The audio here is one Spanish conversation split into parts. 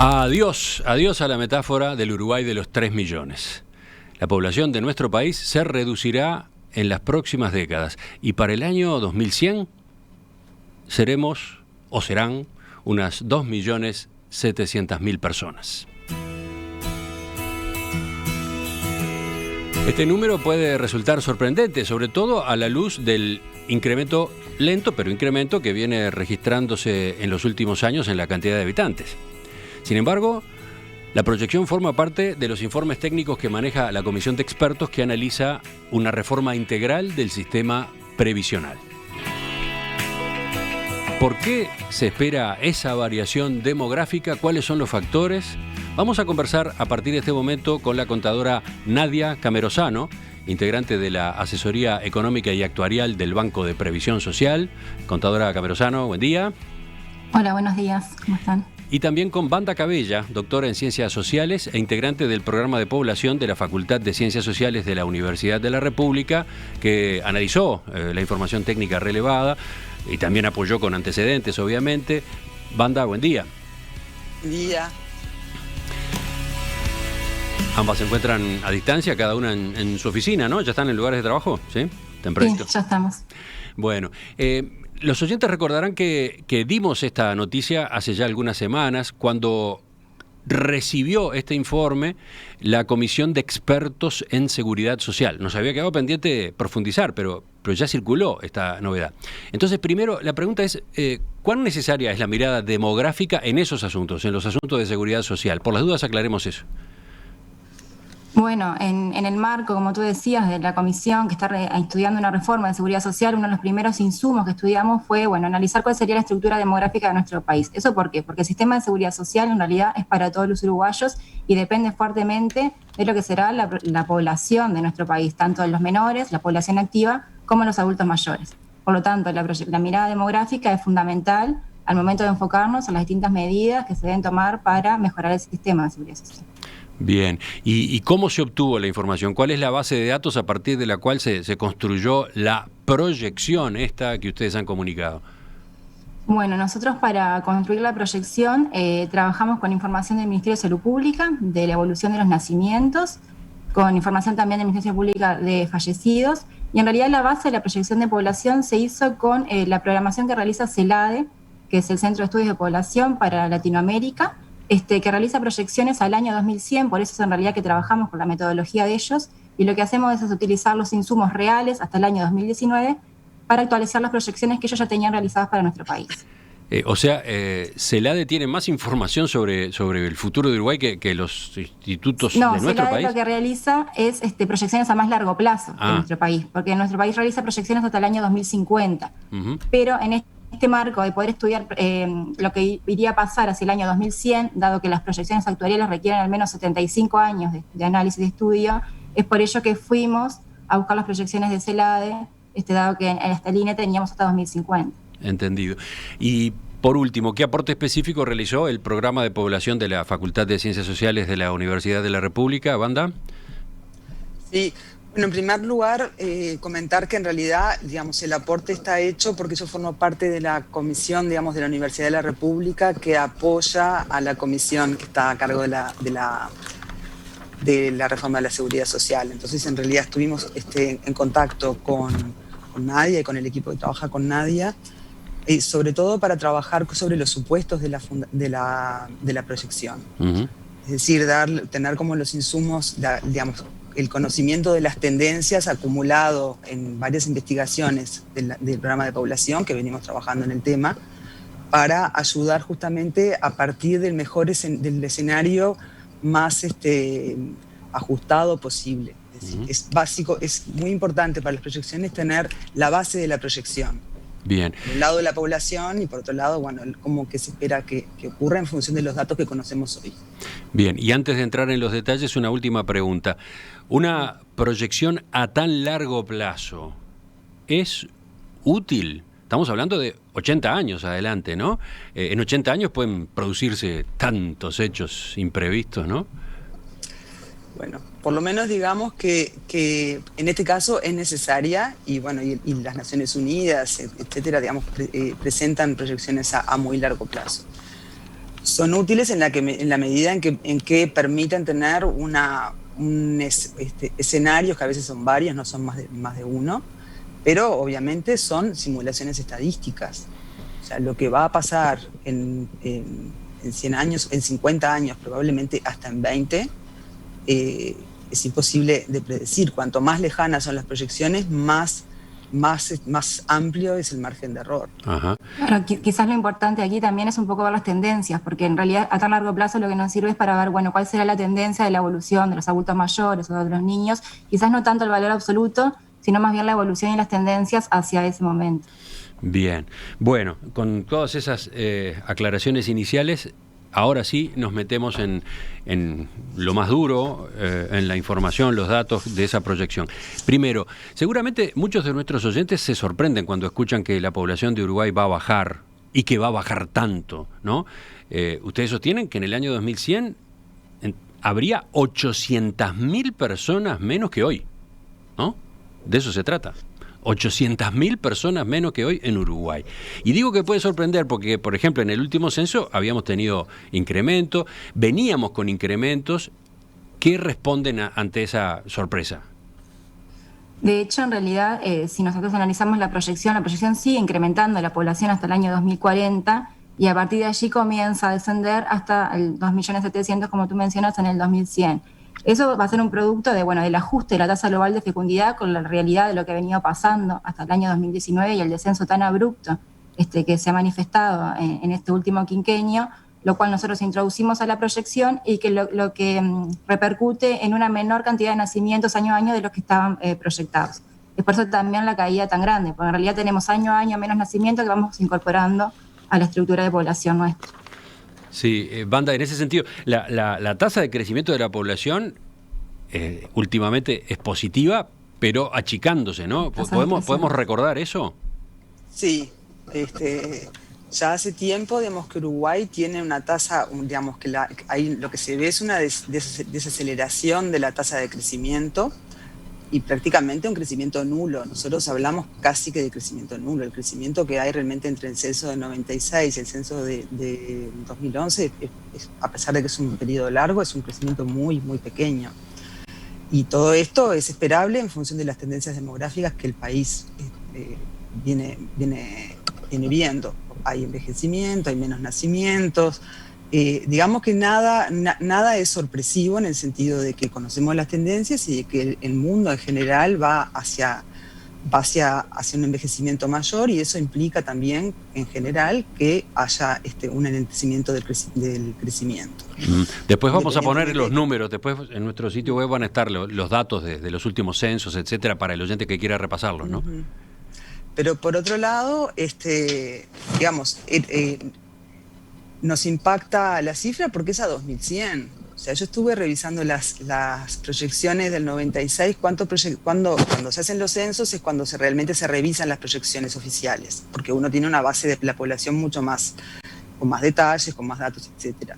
Adiós, adiós a la metáfora del Uruguay de los 3 millones. La población de nuestro país se reducirá en las próximas décadas y para el año 2100 seremos o serán unas 2.700.000 personas. Este número puede resultar sorprendente, sobre todo a la luz del incremento lento, pero incremento que viene registrándose en los últimos años en la cantidad de habitantes. Sin embargo, la proyección forma parte de los informes técnicos que maneja la comisión de expertos que analiza una reforma integral del sistema previsional. ¿Por qué se espera esa variación demográfica? ¿Cuáles son los factores? Vamos a conversar a partir de este momento con la contadora Nadia Camerosano, integrante de la Asesoría Económica y Actuarial del Banco de Previsión Social. Contadora Camerosano, buen día. Hola, buenos días. ¿Cómo están? Y también con Wanda Cabella, doctora en Ciencias Sociales e integrante del Programa de Población de la Facultad de Ciencias Sociales de la Universidad de la República, que analizó la información técnica relevada y también apoyó con antecedentes, obviamente. Wanda, buen día. Buen día. Ambas se encuentran a distancia, cada una en su oficina, ¿no? ¿Ya están en lugares de trabajo? ¿Sí? Tempranito. Sí, ya estamos. Bueno, los oyentes recordarán que dimos esta noticia hace ya algunas semanas, cuando recibió este informe la Comisión de Expertos en Seguridad Social. Nos había quedado pendiente profundizar, pero ya circuló esta novedad. Entonces, primero, la pregunta es, ¿cuán necesaria es la mirada demográfica en esos asuntos, en los asuntos de seguridad social? Por las dudas, aclaremos eso. Bueno, en el marco, como tú decías, de la comisión que está estudiando una reforma de seguridad social, uno de los primeros insumos que estudiamos fue, analizar cuál sería la estructura demográfica de nuestro país. ¿Eso por qué? Porque el sistema de seguridad social en realidad es para todos los uruguayos y depende fuertemente de lo que será la población de nuestro país, tanto de los menores, la población activa, como los adultos mayores. Por lo tanto, la mirada demográfica es fundamental al momento de enfocarnos en las distintas medidas que se deben tomar para mejorar el sistema de seguridad social. Bien, ¿y cómo se obtuvo la información? ¿Cuál es la base de datos a partir de la cual se construyó la proyección esta que ustedes han comunicado? Bueno, nosotros para construir la proyección trabajamos con información del Ministerio de Salud Pública, de la evolución de los nacimientos, con información también del Ministerio de Salud Pública de fallecidos, y en realidad la base de la proyección de población se hizo con la programación que realiza CELADE, que es el Centro de Estudios de Población para Latinoamérica, que realiza proyecciones al año 2100, por eso es en realidad que trabajamos con la metodología de ellos, y lo que hacemos es utilizar los insumos reales hasta el año 2019 para actualizar las proyecciones que ellos ya tenían realizadas para nuestro país. ¿CELADE tiene más información sobre el futuro de Uruguay que los institutos de nuestro CELADE país? Lo que realiza es proyecciones a más largo plazo de nuestro país, porque nuestro país realiza proyecciones hasta el año 2050, pero en este marco de poder estudiar lo que iría a pasar hacia el año 2100, dado que las proyecciones actuariales requieren al menos 75 años de análisis de estudio, es por ello que fuimos a buscar las proyecciones de CELADE, dado que en esta línea teníamos hasta 2050. Entendido. Y por último, ¿qué aporte específico realizó el programa de población de la Facultad de Ciencias Sociales de la Universidad de la República, Wanda? Sí. Bueno, en primer lugar, comentar que en realidad, el aporte está hecho porque yo formo parte de la comisión, de la Universidad de la República que apoya a la comisión que está a cargo de la reforma de la seguridad social. Entonces, en realidad estuvimos en contacto con Nadia y con el equipo que trabaja con Nadia, sobre todo para trabajar sobre los supuestos de la proyección. Es decir, tener como los insumos, el conocimiento de las tendencias acumulado en varias investigaciones del programa de población que venimos trabajando en el tema, para ayudar justamente a partir del del escenario más ajustado posible. Es decir, es básico, es muy importante para las proyecciones tener la base de la proyección. Bien. Por un lado de la población y por otro lado, cómo que se espera que ocurra en función de los datos que conocemos hoy. Bien, y antes de entrar en los detalles, una última pregunta. ¿Una proyección a tan largo plazo es útil? Estamos hablando de 80 años adelante, ¿no? En 80 años pueden producirse tantos hechos imprevistos, ¿no? Bueno, por lo menos digamos que en este caso es necesaria y las Naciones Unidas, etcétera, presentan proyecciones a muy largo plazo. Son útiles en la medida en que permiten tener escenarios que a veces son varios, no son más de uno, pero obviamente son simulaciones estadísticas. O sea, lo que va a pasar en 100 años, en 50 años, probablemente hasta en 20, es imposible de predecir. Cuanto más lejanas son las proyecciones, más amplio es el margen de error. Ajá. Claro, quizás lo importante aquí también es un poco ver las tendencias, porque en realidad a tan largo plazo lo que nos sirve es para ver, bueno, cuál será la tendencia de la evolución de los adultos mayores o de los niños, quizás no tanto el valor absoluto, sino más bien la evolución y las tendencias hacia ese momento. Bien, bueno, con todas esas aclaraciones iniciales, ahora sí nos metemos en lo más duro, en la información, los datos de esa proyección. Primero, seguramente muchos de nuestros oyentes se sorprenden cuando escuchan que la población de Uruguay va a bajar y que va a bajar tanto, ¿no? Ustedes sostienen que en el año 2100 habría 800.000 personas menos que hoy, ¿no? De eso se trata. 800.000 personas menos que hoy en Uruguay. Y digo que puede sorprender porque, por ejemplo, en el último censo habíamos tenido incremento, veníamos con incrementos. ¿Qué responden ante esa sorpresa? De hecho, en realidad, si nosotros analizamos la proyección sigue incrementando la población hasta el año 2040 y a partir de allí comienza a descender hasta el 2.700.000, como tú mencionas, en el 2100. Eso va a ser un producto del ajuste de la tasa global de fecundidad con la realidad de lo que ha venido pasando hasta el año 2019 y el descenso tan abrupto que se ha manifestado en este último quinquenio, lo cual nosotros introducimos a la proyección y que lo que repercute en una menor cantidad de nacimientos año a año de los que estaban proyectados. Es por eso también la caída tan grande, porque en realidad tenemos año a año menos nacimientos que vamos incorporando a la estructura de población nuestra. Sí, Wanda, en ese sentido, la tasa de crecimiento de la población últimamente es positiva, pero achicándose, ¿no? ¿Podemos recordar eso? Sí, ya hace tiempo, digamos, que Uruguay tiene una tasa, digamos, que ahí lo que se ve es una desaceleración de la tasa de crecimiento y prácticamente un crecimiento nulo. Nosotros hablamos casi que de crecimiento nulo. El crecimiento que hay realmente entre el censo de 96 y el censo de 2011, a pesar de que es un periodo largo, es un crecimiento muy, muy pequeño. Y todo esto es esperable en función de las tendencias demográficas que el país viene viendo. Hay envejecimiento, hay menos nacimientos. Digamos que nada es sorpresivo en el sentido de que conocemos las tendencias y de que el mundo en general va hacia un envejecimiento mayor, y eso implica también en general que haya un enlentecimiento del crecimiento. Después vamos a poner los números, después en nuestro sitio web van a estar los datos de los últimos censos, etcétera, para el oyente que quiera repasarlos, ¿no? Pero por otro lado, digamos, nos impacta la cifra porque es a 2100. O sea, yo estuve revisando las proyecciones del 96, cuando se hacen los censos es cuando realmente se revisan las proyecciones oficiales, porque uno tiene una base de la población mucho más, con más detalles, con más datos, etc.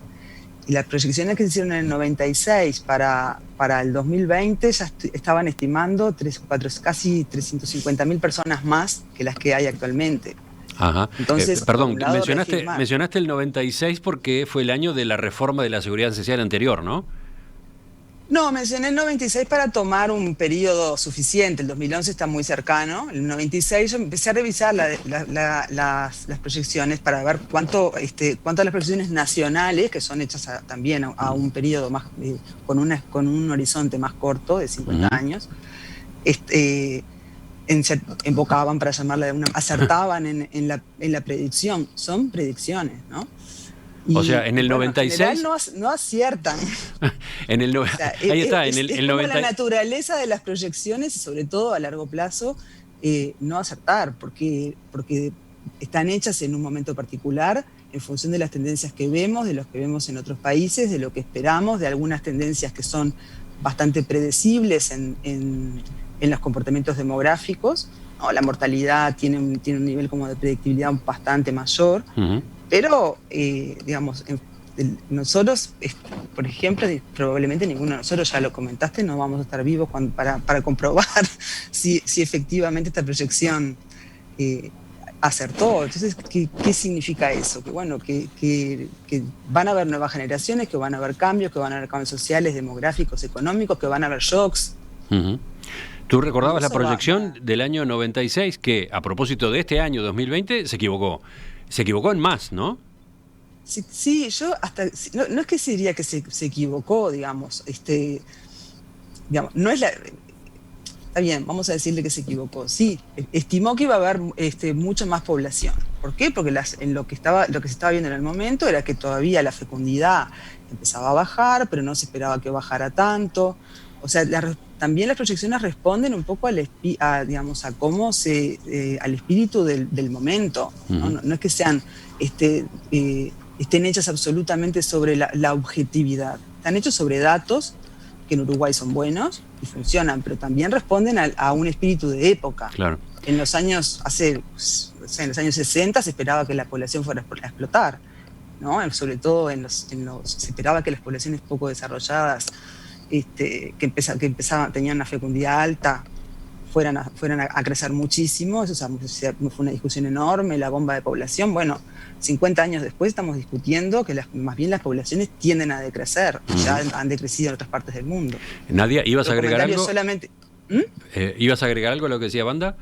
Y las proyecciones que se hicieron en el 96 para el 2020 ya estaban estimando casi 350.000 personas más que las que hay actualmente. Ajá. Entonces, perdón, mencionaste el 96 porque fue el año de la reforma de la seguridad social anterior, ¿no? No, mencioné el 96 para tomar un periodo suficiente. El 2011 está muy cercano. El 96 yo empecé a revisar las proyecciones para ver cuánto de las proyecciones nacionales, que son hechas también a un periodo más con un horizonte más corto de 50 años, invocaban, para llamarla de acertaban en la predicción. Son predicciones, ¿no? O sea, en el 96... En general no aciertan. Ahí está, en el 90... la naturaleza de las proyecciones, y sobre todo a largo plazo, no acertar, porque están hechas en un momento particular, en función de las tendencias que vemos, de los que vemos en otros países, de lo que esperamos, de algunas tendencias que son bastante predecibles en los comportamientos demográficos, ¿no? La mortalidad tiene un nivel como de predictibilidad bastante mayor, pero, digamos, nosotros, por ejemplo, probablemente ninguno de nosotros, ya lo comentaste, no vamos a estar vivos para comprobar si efectivamente esta proyección acertó. Entonces, ¿qué significa eso? Que bueno, que van a haber nuevas generaciones, que van a haber cambios, que van a haber cambios sociales, demográficos, económicos, que van a haber shocks. Tú recordabas la proyección del año 96, que a propósito de este año 2020 se equivocó. Se equivocó en más, ¿no? Sí, yo hasta... No es que se diría que se equivocó, digamos. Digamos, no es la... Está bien, vamos a decirle que se equivocó. Sí, estimó que iba a haber mucha más población. ¿Por qué? Porque lo que se estaba viendo en el momento era que todavía la fecundidad empezaba a bajar, pero no se esperaba que bajara tanto. O sea, también las proyecciones responden un poco digamos, a cómo al espíritu del momento. No es que sean estén hechas absolutamente sobre la objetividad. Están hechos sobre datos que en Uruguay son buenos y funcionan, pero también responden a un espíritu de época. Claro. En los años 60 se esperaba que la población fuera a explotar, ¿no? Sobre todo se esperaba que las poblaciones poco desarrolladas, que tenían una fecundidad alta, fueran a crecer muchísimo. Eso fue una discusión enorme, la bomba de población. Bueno, 50 años después estamos discutiendo que más bien las poblaciones tienden a decrecer, ya han decrecido en otras partes del mundo. Nadia, ¿ibas a agregar algo? ¿Ibas a agregar algo a lo que decía Wanda?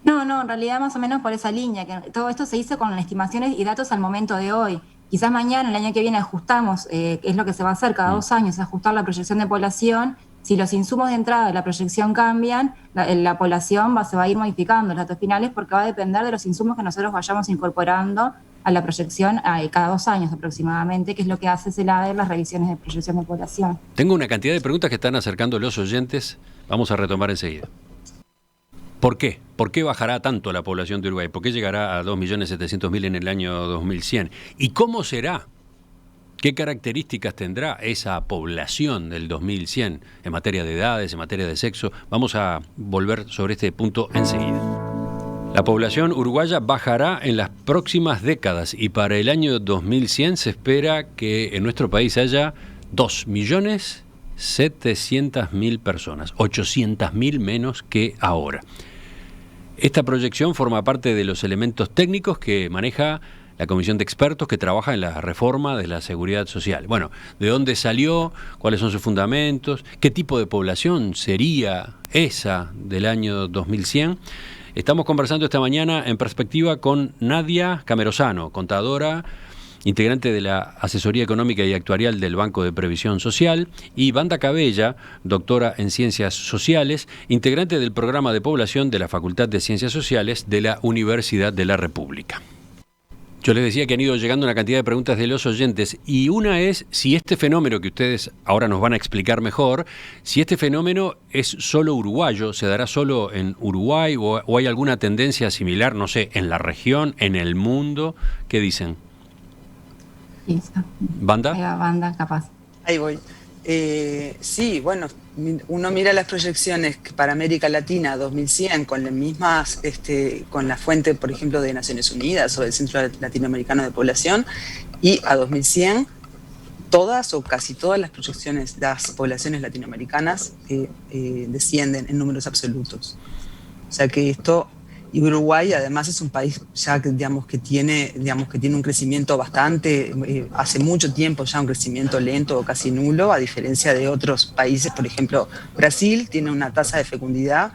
No, en realidad más o menos por esa línea, que todo esto se hizo con estimaciones y datos al momento de hoy. Quizás mañana, el año que viene, ajustamos, es lo que se va a hacer cada 2 años, ajustar la proyección de población. Si los insumos de entrada de la proyección cambian, la población se va a ir modificando los datos finales, porque va a depender de los insumos que nosotros vayamos incorporando a la proyección cada 2 años aproximadamente, que es lo que hace CELADER, las revisiones de proyección de población. Tengo una cantidad de preguntas que están acercando los oyentes. Vamos a retomar enseguida. ¿Por qué? ¿Por qué bajará tanto la población de Uruguay? ¿Por qué llegará a 2.700.000 en el año 2100? ¿Y cómo será? ¿Qué características tendrá esa población del 2100 en materia de edades, en materia de sexo? Vamos a volver sobre este punto enseguida. La población uruguaya bajará en las próximas décadas y para el año 2100 se espera que en nuestro país haya 2.700.000 personas, 800.000 menos que ahora. Esta proyección forma parte de los elementos técnicos que maneja la comisión de expertos que trabaja en la reforma de la seguridad social. Bueno, ¿de dónde salió? ¿Cuáles son sus fundamentos? ¿Qué tipo de población sería esa del año 2100? Estamos conversando esta mañana en perspectiva con Nadia Camerosano, contadora, integrante de la Asesoría Económica y Actuarial del Banco de Previsión Social, y Wanda Cabella, doctora en Ciencias Sociales, integrante del Programa de Población de la Facultad de Ciencias Sociales de la Universidad de la República. Yo les decía que han ido llegando una cantidad de preguntas de los oyentes, y una es si este fenómeno que ustedes ahora nos van a explicar mejor, si este fenómeno es solo uruguayo, se dará solo en Uruguay o hay alguna tendencia similar, no sé, en la región, en el mundo. ¿Qué dicen? ¿Banda? Banda, capaz. Ahí voy. Sí, bueno, uno mira las proyecciones para América Latina 2100 con las mismas, con la fuente, por ejemplo, de Naciones Unidas o del Centro Latinoamericano de Población, y a 2100 todas o casi todas las proyecciones de las poblaciones latinoamericanas descienden en números absolutos. O sea que esto... Y Uruguay además es un país ya que tiene un crecimiento bastante, hace mucho tiempo ya un crecimiento lento o casi nulo, a diferencia de otros países. Por ejemplo, Brasil tiene una tasa de fecundidad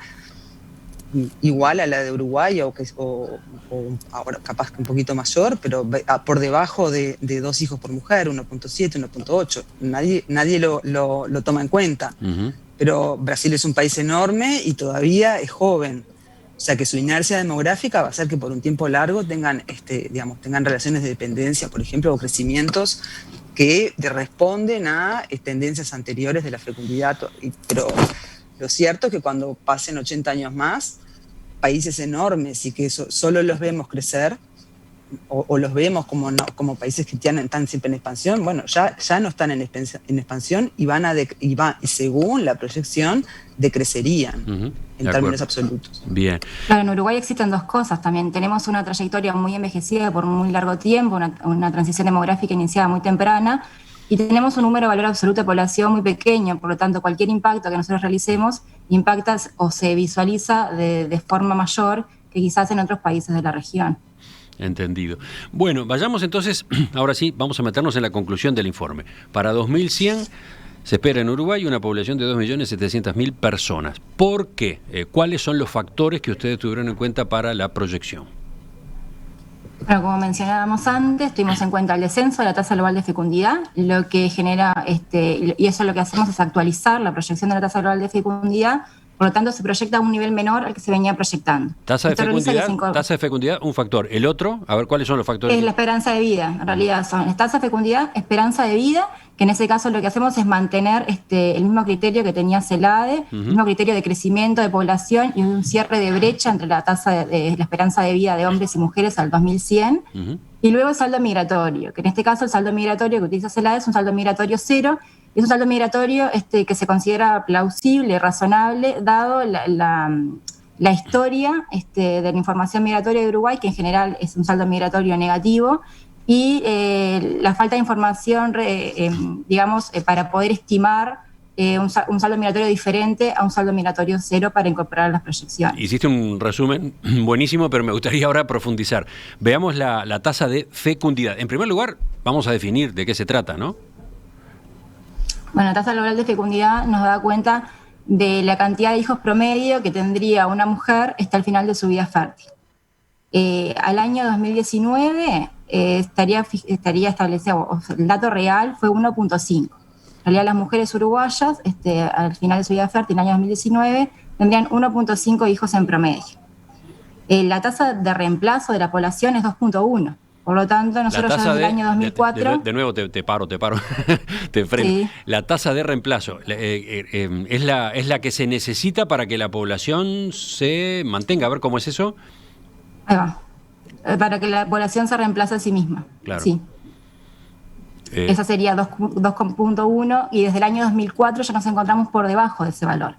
igual a la de Uruguay o ahora capaz que un poquito mayor, pero por debajo de 2 hijos por mujer, 1.7, 1.8. Nadie lo toma en cuenta. Pero Brasil es un país enorme y todavía es joven. O sea que su inercia demográfica va a hacer que por un tiempo largo tengan relaciones de dependencia, por ejemplo, o crecimientos que responden a tendencias anteriores de la fecundidad. Pero lo cierto es que cuando pasen 80 años más, países enormes y que solo los vemos crecer, o los vemos como países que están siempre en expansión, bueno, ya no están en expansión y según la proyección decrecerían en términos absolutos. Bien. Claro, en Uruguay existen 2 cosas también. Tenemos una trayectoria muy envejecida por muy largo tiempo, una transición demográfica iniciada muy temprana, y tenemos un número de valor absoluto de población muy pequeño. Por lo tanto, cualquier impacto que nosotros realicemos impacta o se visualiza de forma mayor que quizás en otros países de la región. Entendido. Bueno, vayamos entonces, ahora sí, vamos a meternos en la conclusión del informe. Para 2100 se espera en Uruguay una población de 2.700.000 personas. ¿Por qué? ¿Cuáles son los factores que ustedes tuvieron en cuenta para la proyección? Bueno, como mencionábamos antes, tuvimos en cuenta el descenso de la tasa global de fecundidad, lo que genera, y eso lo que hacemos es actualizar la proyección de la tasa global de fecundidad, por lo tanto se proyecta a un nivel menor al que se venía proyectando. Tasa de fecundidad, un factor. El otro, a ver, ¿cuáles son los factores? Es la esperanza de vida, en realidad son tasa de fecundidad, esperanza de vida, que en ese caso lo que hacemos es mantener el mismo criterio que tenía CELADE, el mismo criterio de crecimiento de población y un cierre de brecha entre la tasa de la esperanza de vida de hombres y mujeres al 2100, y luego el saldo migratorio, que en este caso el saldo migratorio que utiliza CELADE es un saldo migratorio cero, y es un saldo migratorio que se considera plausible, razonable, dado la historia de la información migratoria de Uruguay, que en general es un saldo migratorio negativo, y la falta de información, digamos, para poder estimar un saldo migratorio diferente a un saldo migratorio cero para incorporar las proyecciones. Hiciste un resumen buenísimo, pero me gustaría ahora profundizar. Veamos la tasa de fecundidad. En primer lugar, vamos a definir de qué se trata, ¿no? Bueno, la tasa global de fecundidad nos da cuenta de la cantidad de hijos promedio que tendría una mujer hasta el final de su vida fértil. Al año 2019 estaría establecido, o sea, el dato real fue 1.5. En realidad las mujeres uruguayas al final de su vida fértil, en el año 2019, tendrían 1.5 hijos en promedio. La tasa de reemplazo de la población es 2.1. Por lo tanto, nosotros ya desde el año 2004... De nuevo te paro, te freno. Sí. La tasa de reemplazo es la que se necesita para que la población se mantenga. A ver, ¿cómo es eso? Ahí va. Para que la población se reemplace a sí misma. Claro. Sí. Esa sería 2.1 y desde el año 2004 ya nos encontramos por debajo de ese valor.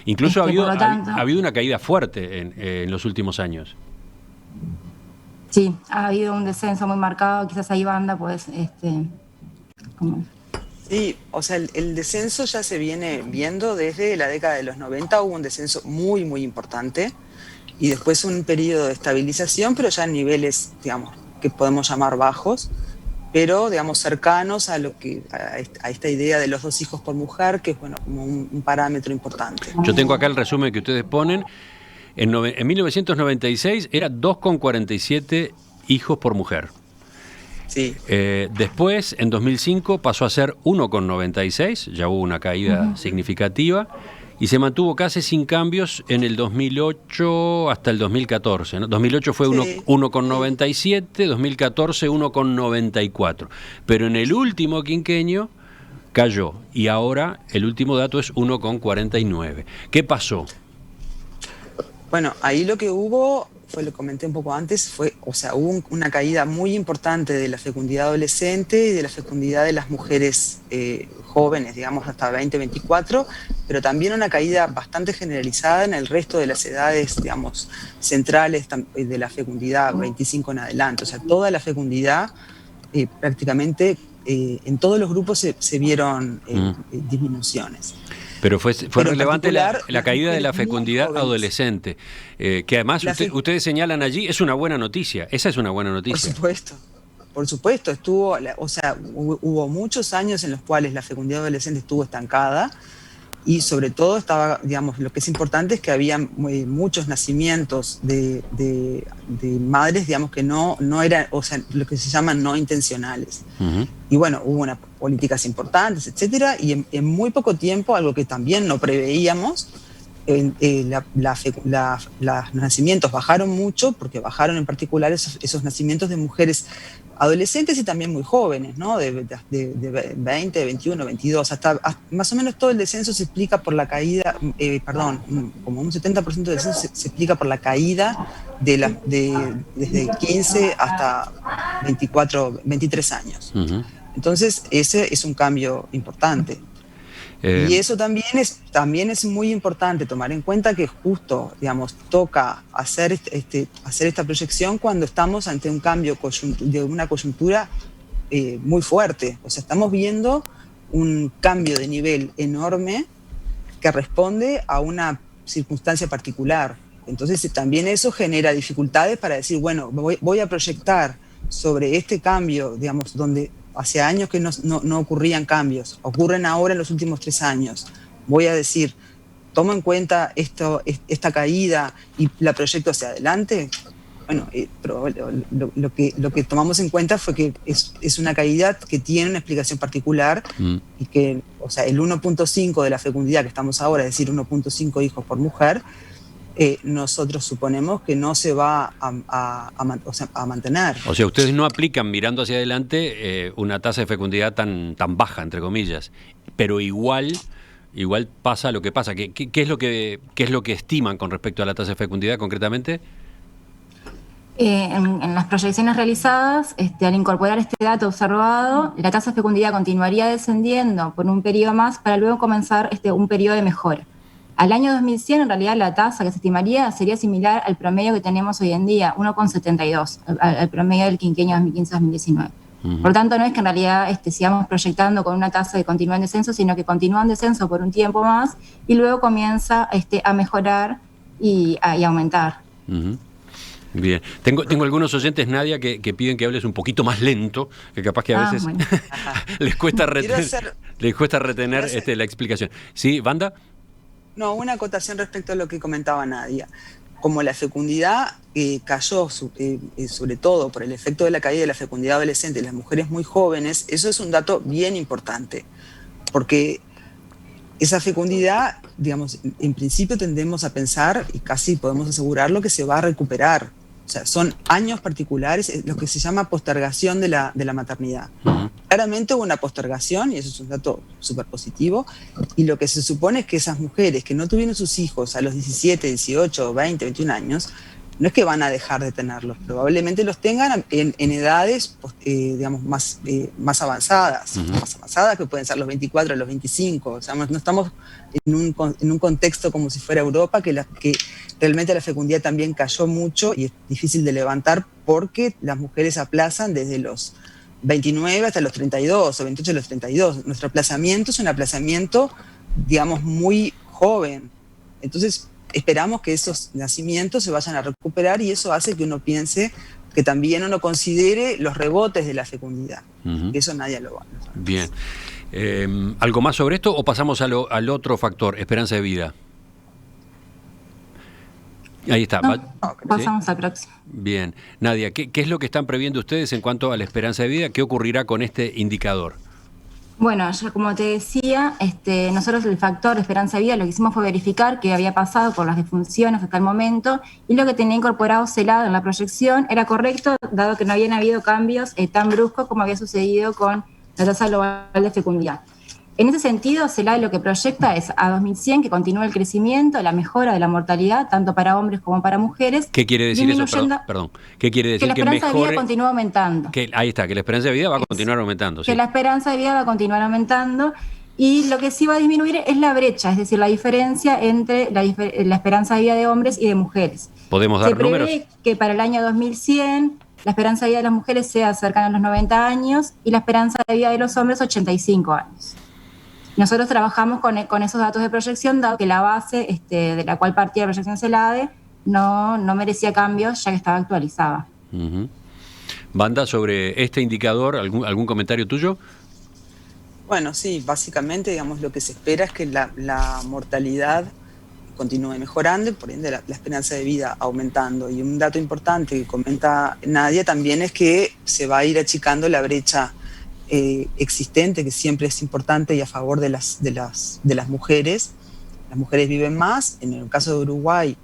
Incluso ha habido una caída fuerte en los últimos años. Sí, ha habido un descenso muy marcado, quizás ahí banda, pues, Sí, o sea, el descenso ya se viene viendo desde la década de los 90, hubo un descenso muy, muy importante, y después un periodo de estabilización, pero ya en niveles, digamos, que podemos llamar bajos, pero, digamos, cercanos a esta idea de los 2 hijos por mujer, que es, bueno, como un parámetro importante. Yo tengo acá el resumen que ustedes ponen. En 1996 era 2,47 hijos por mujer. Sí. Después, en 2005, pasó a ser 1,96, ya hubo una caída significativa, y se mantuvo casi sin cambios en el 2008 hasta el 2014, ¿no? 2008 fue 1,97, 2014 1,94. Pero en el último quinquenio cayó, y ahora el último dato es 1,49. ¿Qué pasó? Bueno, ahí lo que hubo, lo comenté un poco antes, hubo una caída muy importante de la fecundidad adolescente y de la fecundidad de las mujeres jóvenes, digamos, hasta 20-24, pero también una caída bastante generalizada en el resto de las edades, digamos, centrales de la fecundidad 25 en adelante. O sea, toda la fecundidad prácticamente en todos los grupos se vieron disminuciones. Pero fue relevante la caída de la fecundidad adolescente, que además ustedes señalan allí, es una buena noticia, esa es una buena noticia. Por supuesto, hubo muchos años en los cuales la fecundidad adolescente estuvo estancada, y sobre todo estaba, digamos, lo que es importante es que había muchos nacimientos de madres, digamos, que no eran, o sea, lo que se llaman no intencionales. Y bueno, hubo unas políticas importantes, etcétera, y en muy poco tiempo, algo que también no preveíamos, los nacimientos bajaron mucho, porque bajaron en particular esos nacimientos de mujeres adolescentes y también muy jóvenes, ¿no? De 20, 21, 22, hasta más o menos todo el descenso se explica por la caída, como un 70% del descenso se explica por la caída desde 15 hasta 24, 23 años. Entonces, ese es un cambio importante. Y eso también es muy importante tomar en cuenta que justo, digamos, toca hacer esta proyección cuando estamos ante un cambio de una coyuntura muy fuerte. O sea, estamos viendo un cambio de nivel enorme que responde a una circunstancia particular. Entonces también eso genera dificultades para decir, bueno, voy a proyectar sobre este cambio, digamos, donde hace años que no ocurrían cambios, ocurren ahora en los últimos 3 años. Voy a decir, tomo en cuenta esta caída y la proyecto hacia adelante. Bueno, lo que tomamos en cuenta fue que es una caída que tiene una explicación particular y que, o sea, el 1.5 de la fecundidad que estamos ahora, es decir, 1.5 hijos por mujer, nosotros suponemos que no se va a mantener. O sea, ustedes no aplican mirando hacia adelante una tasa de fecundidad tan baja, entre comillas, pero igual pasa lo que pasa. ¿Qué es lo que estiman con respecto a la tasa de fecundidad concretamente? En las proyecciones realizadas, al incorporar este dato observado, la tasa de fecundidad continuaría descendiendo por un periodo más para luego comenzar un periodo de mejora. Al año 2100, en realidad, la tasa que se estimaría sería similar al promedio que tenemos hoy en día, 1,72, al promedio del quinquenio 2015-2019. Por tanto, no es que en realidad sigamos proyectando con una tasa que continúa en descenso, sino que continúa en descenso por un tiempo más y luego comienza a mejorar y aumentar. Bien. Tengo algunos oyentes, Nadia, que piden que hables un poquito más lento, que capaz que a veces bueno. les cuesta retener la explicación. ¿Sí, Wanda? No, una acotación respecto a lo que comentaba Nadia. Como la fecundidad cayó, sobre todo por el efecto de la caída de la fecundidad adolescente en las mujeres muy jóvenes, eso es un dato bien importante, porque esa fecundidad, digamos, en principio tendemos a pensar, y casi podemos asegurarlo, que se va a recuperar. O sea, son años particulares, lo que se llama postergación de la maternidad. Claramente hubo una postergación, y eso es un dato súper positivo, y lo que se supone es que esas mujeres que no tuvieron sus hijos a los 17, 18, 20, 21 años, no es que van a dejar de tenerlos, probablemente los tengan en edades, digamos, más avanzadas, más avanzadas, que pueden ser los 24 o los 25. O sea, no estamos en un contexto como si fuera Europa, que realmente la fecundidad también cayó mucho y es difícil de levantar porque las mujeres aplazan desde los 29 hasta los 32 o 28 a los 32. Nuestro aplazamiento es un aplazamiento, digamos, muy joven. Entonces, esperamos que esos nacimientos se vayan a recuperar y eso hace que uno piense que también uno considere los rebotes de la fecundidad. Que eso nadie lo va a hacer. Bien. ¿Algo más sobre esto o pasamos al otro factor, esperanza de vida? Ahí está. Pasamos al próximo. Bien. Nadia, ¿qué es lo que están previendo ustedes en cuanto a la esperanza de vida? ¿Qué ocurrirá con este indicador? Bueno, ya como te decía, nosotros el factor de esperanza de vida lo que hicimos fue verificar qué había pasado por las defunciones hasta el momento y lo que tenía incorporado CELAD en la proyección era correcto, dado que no habían habido cambios tan bruscos como había sucedido con la tasa global de fecundidad. En ese sentido, CELAD lo que proyecta es a 2100 que continúe el crecimiento, la mejora de la mortalidad, tanto para hombres como para mujeres. ¿Qué quiere decir eso? Perdón. ¿Qué quiere decir? Que la esperanza de vida continúa aumentando. Ahí está, que la esperanza de vida va a continuar aumentando. Que la esperanza de vida va a continuar aumentando y lo que sí va a disminuir es la brecha, es decir, la diferencia entre la esperanza de vida de hombres y de mujeres. ¿Podemos dar números? Se prevé que para el año 2100 la esperanza de vida de las mujeres sea cercana a los 90 años y la esperanza de vida de los hombres 85 años. Nosotros trabajamos con esos datos de proyección, dado que la base de la cual partía la proyección CELADE no merecía cambios, ya que estaba actualizada. Wanda, sobre este indicador, ¿algún comentario tuyo? Bueno, sí, básicamente, digamos, lo que se espera es que la mortalidad continúe mejorando y por ende la esperanza de vida aumentando. Y un dato importante que comenta Nadia también es que se va a ir achicando la brecha existente, que siempre es importante y a favor de las mujeres. Las mujeres viven más. En el caso de Uruguay,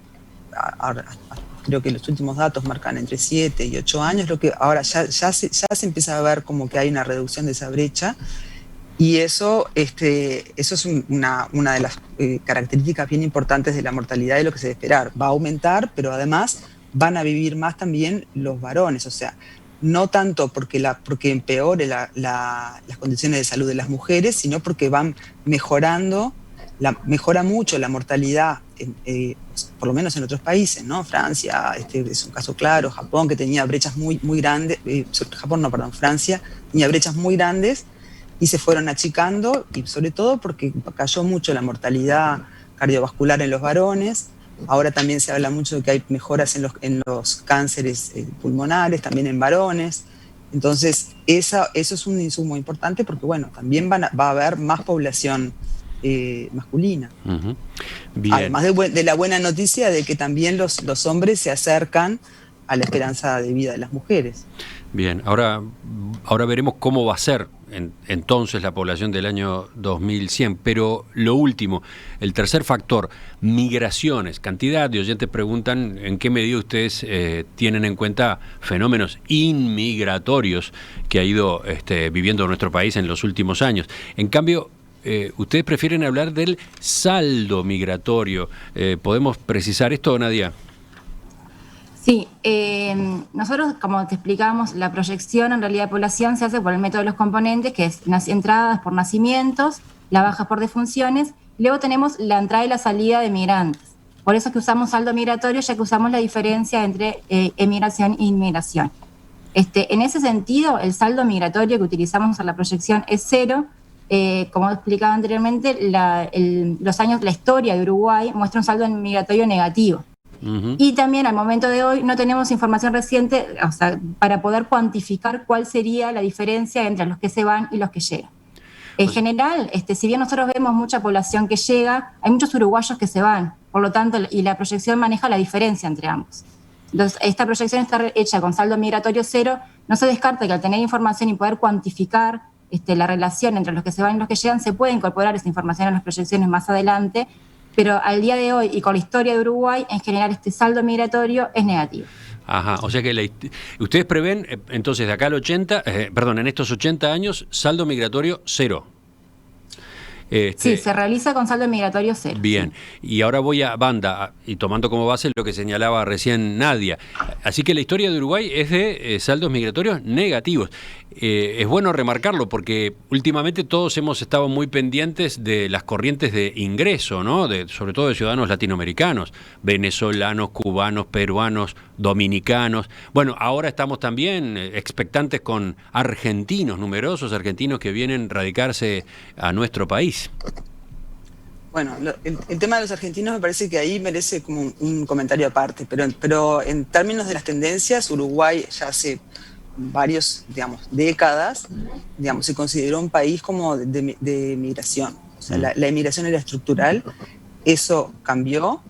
creo que los últimos datos marcan entre 7 y 8 años, lo que ahora ya se empieza a ver como que hay una reducción de esa brecha. Y eso es una de las características bien importantes de la mortalidad y lo que se debe esperar. Va a aumentar, pero además van a vivir más también los varones. O sea, no tanto porque empeore las condiciones de salud de las mujeres, sino porque van mejorando, mejora mucho la mortalidad, por lo menos en otros países, ¿no? Francia es un caso claro, Japón, que tenía brechas muy grandes, Francia tenía brechas muy grandes y se fueron achicando, y sobre todo porque cayó mucho la mortalidad cardiovascular en los varones, Ahora también se habla mucho de que hay mejoras en los cánceres pulmonares, también en varones. Entonces, eso es un insumo importante porque, bueno, también va a haber más población masculina. Ujú. Bien. Además de la buena noticia de que también los hombres se acercan a la esperanza de vida de las mujeres. Bien, ahora veremos cómo va a ser entonces la población del año 2100, pero lo último, el tercer factor, migraciones. Cantidad de oyentes preguntan en qué medida ustedes tienen en cuenta fenómenos inmigratorios que ha ido viviendo nuestro país en los últimos años. En cambio, ustedes prefieren hablar del saldo migratorio. ¿Podemos precisar esto, Nadia? Sí, nosotros, como te explicábamos, la proyección en realidad de población se hace por el método de los componentes, que es entradas por nacimientos, la baja por defunciones, y luego tenemos la entrada y la salida de migrantes. Por eso es que usamos saldo migratorio, ya que usamos la diferencia entre emigración e inmigración. En ese sentido, el saldo migratorio que utilizamos en la proyección es cero. Como explicaba anteriormente, la historia de Uruguay muestra un saldo migratorio negativo. Uh-huh. Y también al momento de hoy no tenemos información reciente, o sea, para poder cuantificar cuál sería la diferencia entre los que se van y los que llegan. En general, si bien nosotros vemos mucha población que llega, hay muchos uruguayos que se van, por lo tanto, y la proyección maneja la diferencia entre ambos. Entonces, esta proyección está hecha con saldo migratorio cero. No se descarta que al tener información y poder cuantificar la relación entre los que se van y los que llegan, se puede incorporar esa información en las proyecciones más adelante, pero al día de hoy y con la historia de Uruguay, en general este saldo migratorio es negativo. Ajá, o sea que ustedes prevén, entonces, de acá al en estos 80 años, saldo migratorio cero. Sí, se realiza con saldo migratorio cero. Bien, sí. Y ahora voy a Banda, y tomando como base lo que señalaba recién Nadia. Así que la historia de Uruguay es de saldos migratorios negativos. Es bueno remarcarlo porque últimamente todos hemos estado muy pendientes de las corrientes de ingreso, ¿no? Sobre todo de ciudadanos latinoamericanos, venezolanos, cubanos, peruanos, dominicanos. Bueno, ahora estamos también expectantes con argentinos, numerosos argentinos que vienen a radicarse a nuestro país. Bueno, el tema de los argentinos me parece que ahí merece como un comentario aparte, pero en términos de las tendencias, Uruguay ya hace varios, décadas, se consideró un país como de migración. O sea, la emigración era estructural, eso cambió.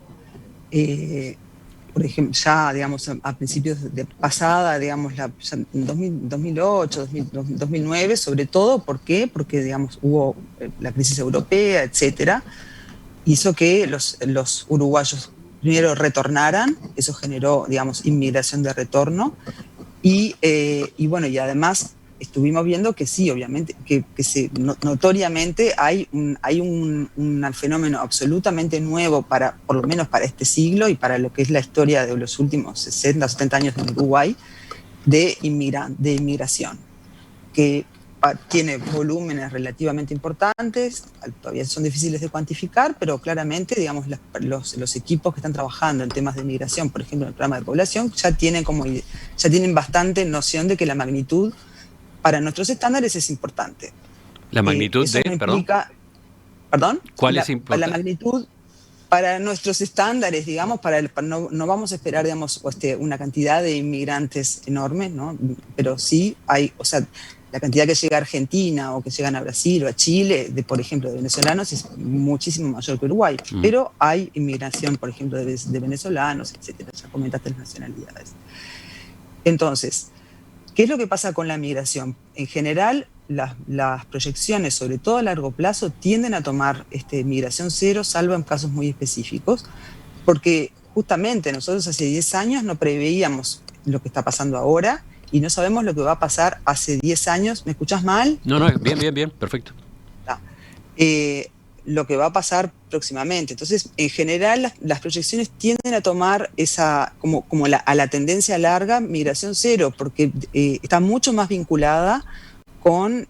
Por ejemplo, ya, a principios de pasada, ya en 2008, 2009, sobre todo, ¿por qué? Porque, hubo la crisis europea, etcétera, hizo que los uruguayos primero retornaran, eso generó, inmigración de retorno, y además estuvimos viendo que sí, obviamente, que notoriamente hay un fenómeno absolutamente nuevo por lo menos para este siglo y para lo que es la historia de los últimos 60 o 70 años en Uruguay, de inmigración, que tiene volúmenes relativamente importantes, todavía son difíciles de cuantificar, pero claramente, los equipos que están trabajando en temas de migración, por ejemplo, en el programa de población, ya tienen bastante noción de que la magnitud para nuestros estándares es importante. ¿La magnitud de, implica, perdón? ¿Cuál es importante? La magnitud para nuestros estándares, no vamos a esperar, una cantidad de inmigrantes enorme, ¿no? Pero sí hay, la cantidad que llega a Argentina o que llegan a Brasil o a Chile, por ejemplo, de venezolanos, es muchísimo mayor que Uruguay. Pero hay inmigración, por ejemplo, de venezolanos, etcétera. Ya comentaste las nacionalidades. Entonces, ¿qué es lo que pasa con la migración? En general, las proyecciones, sobre todo a largo plazo, tienden a tomar migración cero, salvo en casos muy específicos, porque justamente nosotros hace 10 años no preveíamos lo que está pasando ahora y no sabemos lo que va a pasar hace 10 años. ¿Me escuchás mal? No, bien, perfecto. Lo que va a pasar próximamente. Entonces, en general, las proyecciones tienden a tomar a la tendencia larga, migración cero, porque está mucho más vinculada con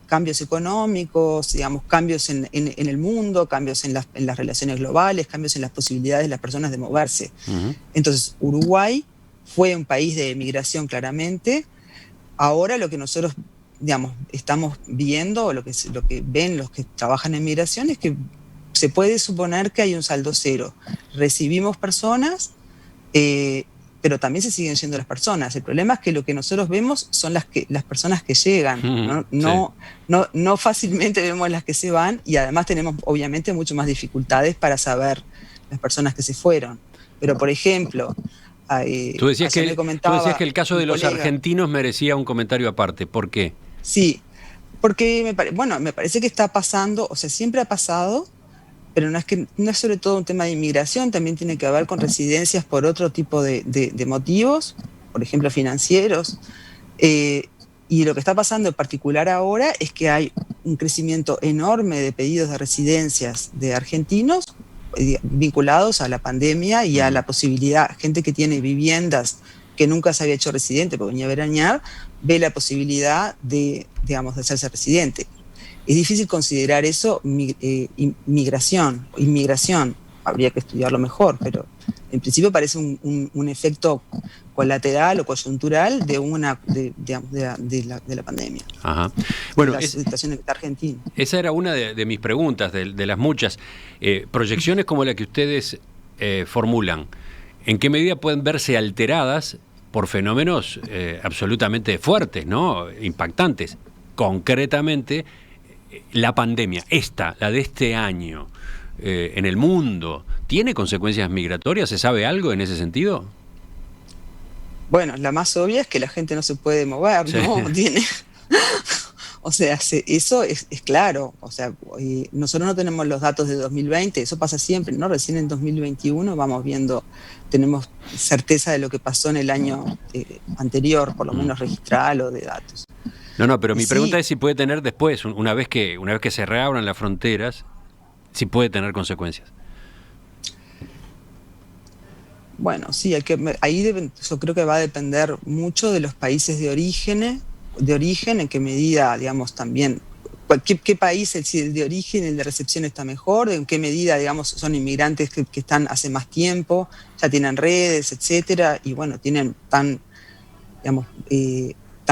cambios económicos, cambios en el mundo, cambios en las relaciones globales, cambios en las posibilidades de las personas de moverse. Uh-huh. Entonces, Uruguay fue un país de migración claramente. Ahora lo que nosotros estamos viendo, o lo que ven los que trabajan en migración, es que se puede suponer que hay un saldo cero. Recibimos personas, pero también se siguen yendo las personas. El problema es que lo que nosotros vemos son las personas que llegan, no fácilmente vemos las que se van, y además tenemos obviamente mucho más dificultades para saber las personas que se fueron. Pero por ejemplo, tú decías que el caso de los argentinos merecía un comentario aparte. ¿Por qué? Sí, porque me parece que está pasando, o sea, siempre ha pasado, pero no es sobre todo un tema de inmigración, también tiene que ver con residencias por otro tipo de motivos, por ejemplo financieros, y lo que está pasando en particular ahora es que hay un crecimiento enorme de pedidos de residencias de argentinos vinculados a la pandemia y a la posibilidad, gente que tiene viviendas que nunca se había hecho residente porque venía a veranear, ve la posibilidad de hacerse residente. Es difícil considerar eso inmigración. Habría que estudiarlo mejor, pero en principio parece un efecto colateral o coyuntural de la pandemia. Ajá. Bueno, la situación de Argentina. Esa era una de mis preguntas, de las muchas. Proyecciones como la que ustedes formulan, ¿en qué medida pueden verse alteradas por fenómenos absolutamente fuertes, ¿no? Impactantes? Concretamente, la pandemia, la de este año, en el mundo, ¿tiene consecuencias migratorias? ¿Se sabe algo en ese sentido? Bueno, la más obvia es que la gente no se puede mover, ¿no? Tiene... O sea, eso es claro. O sea, nosotros no tenemos los datos de 2020, eso pasa siempre, ¿no? Recién en 2021 vamos viendo, tenemos certeza de lo que pasó en el año anterior, por lo menos registrarlo de datos. No, pero mi pregunta es si puede tener después, una vez que se reabran las fronteras, si puede tener consecuencias. Bueno, sí, yo creo que va a depender mucho de los países de origen, en qué medida, digamos, también, qué país el de origen, el de recepción está mejor, en qué medida, digamos, son inmigrantes que están hace más tiempo, ya tienen redes, etcétera, y bueno, están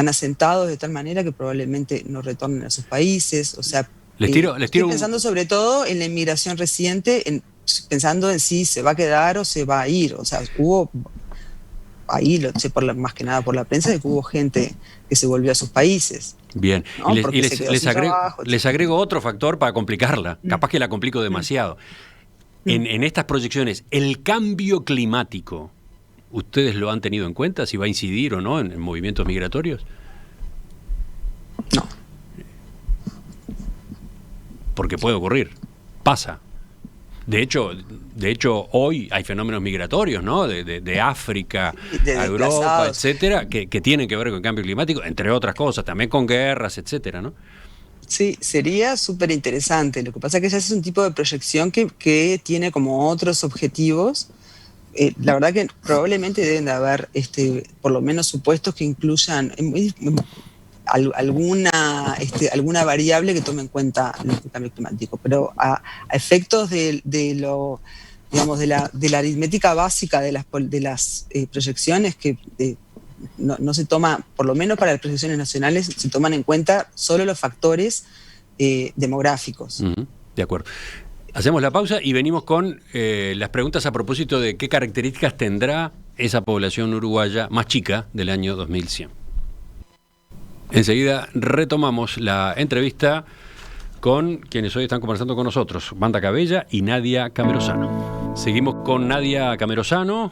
asentados de tal manera que probablemente no retornen a sus países. O sea, estoy pensando sobre todo en la inmigración reciente, pensando en si se va a quedar o se va a ir. O sea, hubo ahí, lo sé más que nada por la prensa, de que hubo gente que se volvió a sus países. Bien, ¿no? les agrego otro factor para complicarla, capaz que la complico demasiado. En estas proyecciones, el cambio climático, ¿ustedes lo han tenido en cuenta, si va a incidir o no en movimientos migratorios? No. Porque puede ocurrir, pasa. De hecho, hoy hay fenómenos migratorios, ¿no? De África a Europa, etcétera, que tienen que ver con el cambio climático, entre otras cosas, también con guerras, etcétera, ¿no? Sí, sería súper interesante. Lo que pasa es que ya es un tipo de proyección que tiene como otros objetivos. La verdad que probablemente deben de haber por lo menos supuestos que incluyan alguna variable que tome en cuenta el cambio climático, pero a efectos de la aritmética básica de las proyecciones, que no se toma, por lo menos para las proyecciones nacionales, se toman en cuenta solo los factores demográficos. De acuerdo. Hacemos la pausa y venimos con las preguntas a propósito de qué características tendrá esa población uruguaya más chica del año 2100. Enseguida retomamos la entrevista con quienes hoy están conversando con nosotros, Wanda Cabella y Nadia Camerosano. Seguimos con Nadia Camerosano,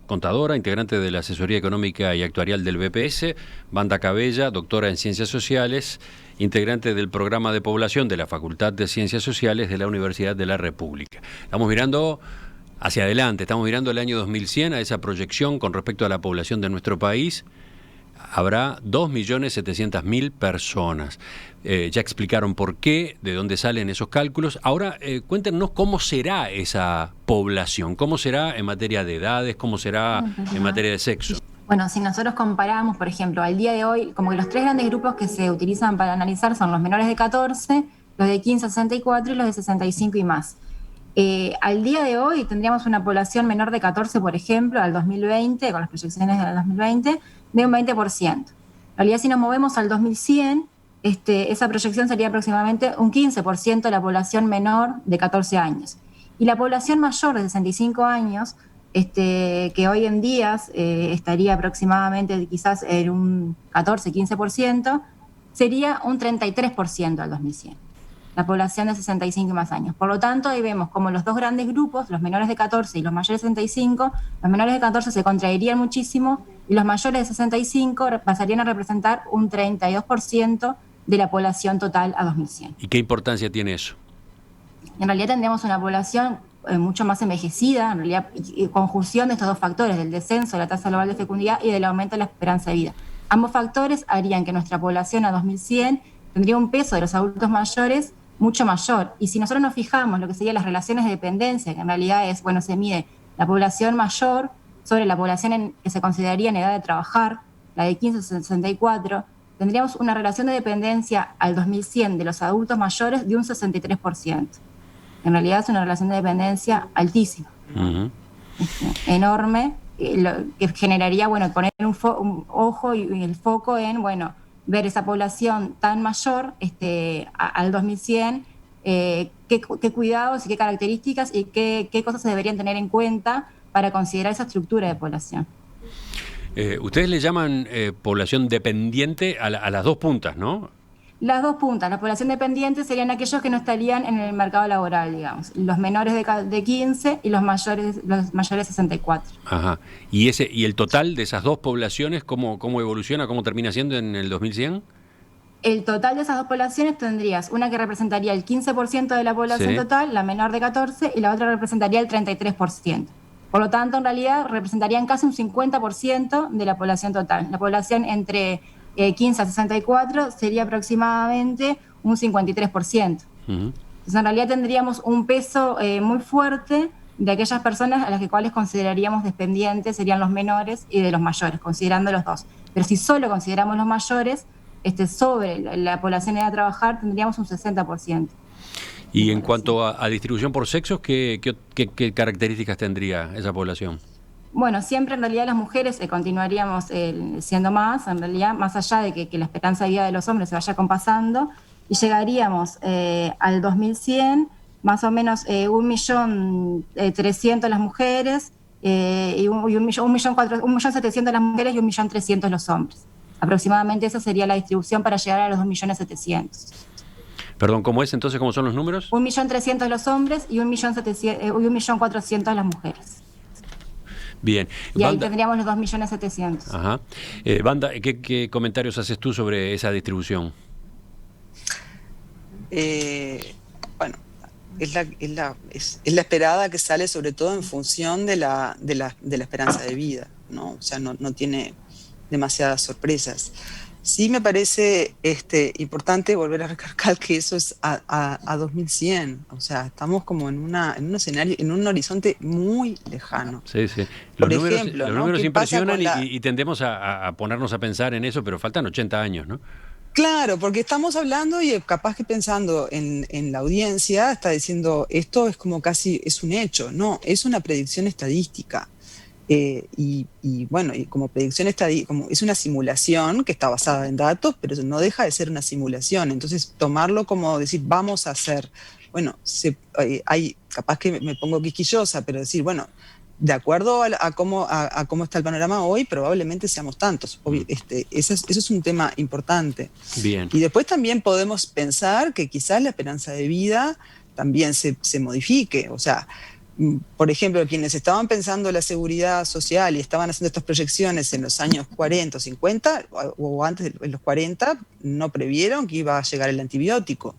contadora, integrante de la Asesoría Económica y Actuarial del BPS, Wanda Cabella, doctora en Ciencias Sociales, integrante del Programa de Población de la Facultad de Ciencias Sociales de la Universidad de la República. Estamos mirando hacia adelante, estamos mirando el año 2100, a esa proyección con respecto a la población de nuestro país. Habrá 2.700.000 personas. Ya explicaron por qué, de dónde salen esos cálculos. Ahora, cuéntenos cómo será esa población, cómo será en materia de edades, cómo será en materia de sexo. Bueno, si nosotros comparamos, por ejemplo, al día de hoy, como que los tres grandes grupos que se utilizan para analizar son los menores de 14, los de 15 a 64 y los de 65 y más. Al día de hoy tendríamos una población menor de 14, por ejemplo, al 2020, con las proyecciones del 2020, de un 20%. En realidad, si nos movemos al 2100, esa proyección sería aproximadamente un 15% de la población menor de 14 años. Y la población mayor de 65 años, que hoy en día estaría aproximadamente quizás en un 14-15%, sería un 33% al 2100, la población de 65 y más años. Por lo tanto, ahí vemos como los dos grandes grupos, los menores de 14 y los mayores de 65, los menores de 14 se contraerían muchísimo y los mayores de 65 pasarían a representar un 32% de la población total a 2100. ¿Y qué importancia tiene eso? En realidad tendríamos una población mucho más envejecida, en realidad conjunción de estos dos factores, del descenso de la tasa global de fecundidad y del aumento de la esperanza de vida. Ambos factores harían que nuestra población a 2100 tendría un peso de los adultos mayores mucho mayor. Y si nosotros nos fijamos lo que serían las relaciones de dependencia, que en realidad es, se mide la población mayor sobre la población que se consideraría en edad de trabajar, la de 15 a 64, tendríamos una relación de dependencia al 2100 de los adultos mayores de un 63%. En realidad es una relación de dependencia altísima, enorme, que generaría, poner un ojo y el foco en, ver esa población tan mayor al 2100, qué cuidados y qué características y qué cosas se deberían tener en cuenta para considerar esa estructura de población. Ustedes le llaman población dependiente a las dos puntas, ¿no? Las dos puntas, la población dependiente serían aquellos que no estarían en el mercado laboral, digamos, los menores de 15 y los mayores de 64. Ajá. ¿Y el total de esas dos poblaciones, cómo evoluciona, cómo termina siendo en el 2100? El total de esas dos poblaciones tendrías una que representaría el 15% de la población total, la menor de 14, y la otra representaría el 33%. Por lo tanto, en realidad representarían casi un 50% de la población total. La población entre 15 a 64 sería aproximadamente un 53%. Entonces, en realidad tendríamos un peso muy fuerte de aquellas personas a las cuales consideraríamos dependientes, serían los menores y de los mayores, considerando los dos. Pero si solo consideramos los mayores, sobre la población en edad de trabajar, tendríamos un 60%. Y en cuanto a distribución por sexos, ¿qué características tendría esa población? Siempre en realidad las mujeres continuaríamos siendo más, en realidad, más allá de que la esperanza de vida de los hombres se vaya compasando, y llegaríamos al 2100, más o menos 1.300.000 las mujeres, y 1.700.000 las mujeres y 1.300.000 los hombres. Aproximadamente esa sería la distribución para llegar a los 2.700.000. Perdón, ¿cómo es entonces? ¿Cómo son los números? 1.300.000 los hombres y 1.400.000 las mujeres. Bien. Y ahí tendríamos los 2.700.000. Ajá. Wanda, ¿qué comentarios haces tú sobre esa distribución? Es la esperada, que sale sobre todo en función de la esperanza de vida, ¿no? O sea, no tiene demasiadas sorpresas. Sí me parece importante volver a recalcar que eso es a 2100, o sea, estamos como en un escenario, en un horizonte muy lejano. Sí. Los números impresionan y tendemos a ponernos a pensar en eso, pero faltan 80 años, ¿no? Claro, porque estamos hablando y capaz que pensando en la audiencia, está diciendo, esto es como casi, es un hecho, no, es una predicción estadística. Y como predicción como es una simulación que está basada en datos, pero no deja de ser una simulación. Entonces, tomarlo como decir, vamos a hacer, capaz que me pongo quisquillosa, pero decir, de acuerdo a cómo está el panorama hoy, probablemente seamos tantos. Eso es un tema importante. Bien. Y después también podemos pensar que quizás la esperanza de vida también se modifique, o sea, por ejemplo, quienes estaban pensando la seguridad social y estaban haciendo estas proyecciones en los años 40 o 50, o antes de los 40, no previeron que iba a llegar el antibiótico.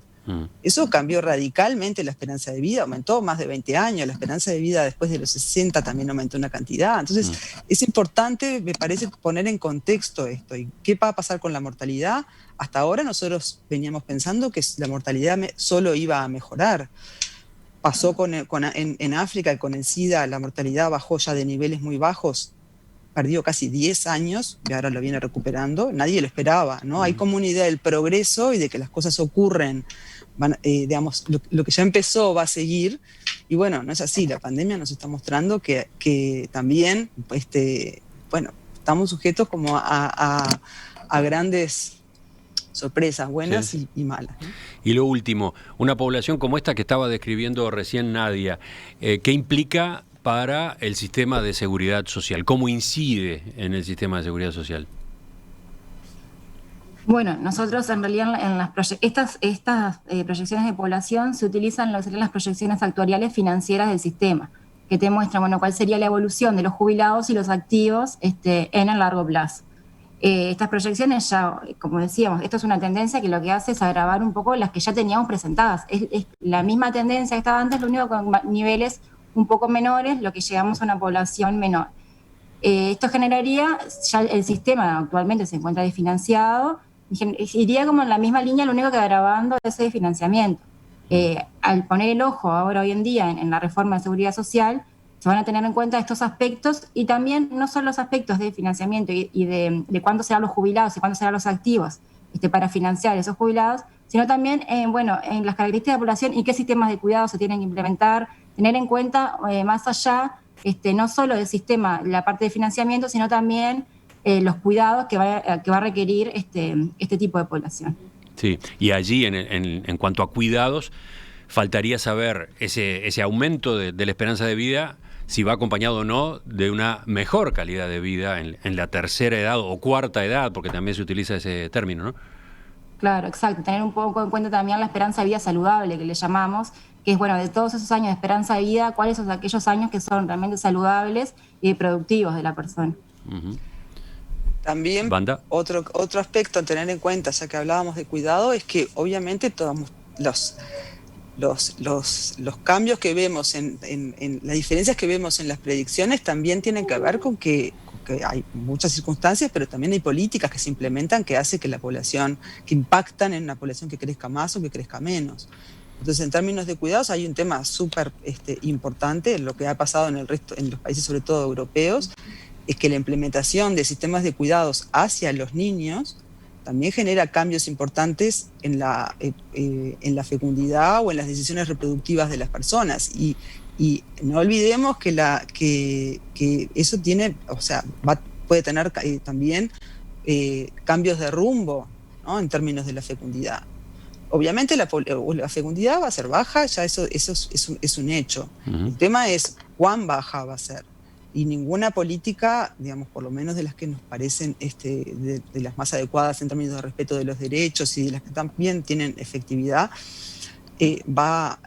Eso cambió radicalmente la esperanza de vida, aumentó más de 20 años, la esperanza de vida después de los 60 también aumentó una cantidad. Entonces, es importante, me parece, poner en contexto esto. ¿Y qué va a pasar con la mortalidad? Hasta ahora nosotros veníamos pensando que la mortalidad solo iba a mejorar. Pasó en África, con el SIDA, la mortalidad bajó ya de niveles muy bajos, perdió casi 10 años y ahora lo viene recuperando. Nadie lo esperaba, ¿no? Hay como una idea del progreso y de que las cosas ocurren, lo que ya empezó va a seguir. Y no es así. La pandemia nos está mostrando que también, estamos sujetos como a grandes sorpresas buenas Sí. y malas, ¿no? Y lo último, una población como esta que estaba describiendo recién Nadia, ¿qué implica para el sistema de seguridad social? ¿Cómo incide en el sistema de seguridad social? Bueno, nosotros en realidad en estas proyecciones de población se utilizan lo que serían las proyecciones actuariales financieras del sistema, que te muestran, bueno, cuál sería la evolución de los jubilados y los activos en el largo plazo. Estas proyecciones ya, como decíamos, esto es una tendencia que lo que hace es agravar un poco las que ya teníamos presentadas. Es la misma tendencia que estaba antes, lo único con niveles un poco menores, lo que llegamos a una población menor. Esto generaría, ya el sistema actualmente se encuentra desfinanciado, iría como en la misma línea, lo único que agravando ese desfinanciamiento. Al poner el ojo ahora hoy en día en la reforma de seguridad social, se van a tener en cuenta estos aspectos y también no solo los aspectos de financiamiento y de cuánto serán los jubilados y cuánto serán los activos para financiar esos jubilados, sino también en las características de la población y qué sistemas de cuidado se tienen que implementar, tener en cuenta más allá, no solo del sistema, la parte de financiamiento, sino también los cuidados que va a requerir este tipo de población. Sí, y allí en cuanto a cuidados, faltaría saber ese aumento de la esperanza de vida, si va acompañado o no de una mejor calidad de vida en la tercera edad o cuarta edad, porque también se utiliza ese término, ¿no? Claro, exacto. Tener un poco en cuenta también la esperanza de vida saludable, que le llamamos, que es, bueno, de todos esos años de esperanza de vida, cuáles son aquellos años que son realmente saludables y productivos de la persona. Uh-huh. También ¿Banda? otro aspecto a tener en cuenta, ya que hablábamos de cuidado, es que obviamente todos los cambios que vemos en las diferencias que vemos en las predicciones también tienen que ver con que hay muchas circunstancias, pero también hay políticas que se implementan que hacen que que impactan en una población que crezca más o que crezca menos. Entonces, en términos de cuidados, hay un tema súper importante, lo que ha pasado en los países, sobre todo europeos, es que la implementación de sistemas de cuidados hacia los niños también genera cambios importantes en la fecundidad o en las decisiones reproductivas de las personas. Y no olvidemos que eso tiene, puede tener también cambios de rumbo, ¿no?, en términos de la fecundidad. Obviamente la fecundidad va a ser baja, ya eso es un hecho. Uh-huh. El tema es cuán baja va a ser. Y ninguna política, digamos, por lo menos de las que nos parecen de las más adecuadas en términos de respeto de los derechos y de las que también tienen efectividad, va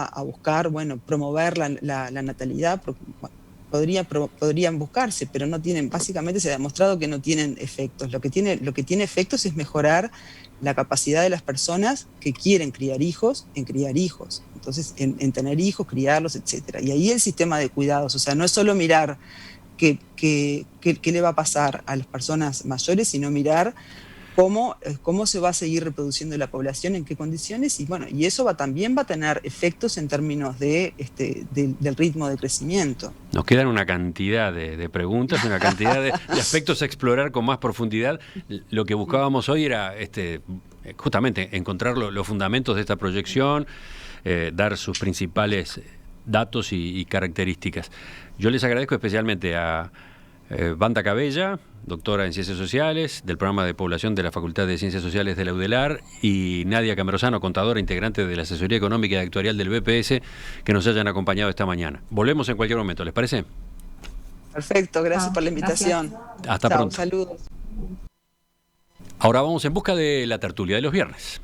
a buscar, bueno, promover la natalidad. Podrían buscarse, pero no tienen, básicamente se ha demostrado que no tienen efectos. Lo que tiene efectos es mejorar la capacidad de las personas que quieren criar hijos en criar hijos. Entonces, en tener hijos, criarlos, etcétera. Y ahí el sistema de cuidados, o sea, no es solo mirar qué le va a pasar a las personas mayores, sino mirar cómo se va a seguir reproduciendo la población, en qué condiciones, y bueno, y eso también va a tener efectos en términos del ritmo de crecimiento. Nos quedan una cantidad de preguntas, una cantidad de aspectos a explorar con más profundidad. Lo que buscábamos hoy era justamente encontrar los fundamentos de esta proyección, dar sus principales datos y características. Yo les agradezco especialmente a Wanda Cabella, doctora en Ciencias Sociales, del programa de población de la Facultad de Ciencias Sociales de la UDELAR, y Nadia Camerozano, contadora integrante de la Asesoría Económica y Actuarial del BPS, que nos hayan acompañado esta mañana. Volvemos en cualquier momento, ¿les parece? Perfecto, gracias por la invitación. Gracias. Hasta pronto. Saludos. Ahora vamos en busca de la tertulia de los viernes.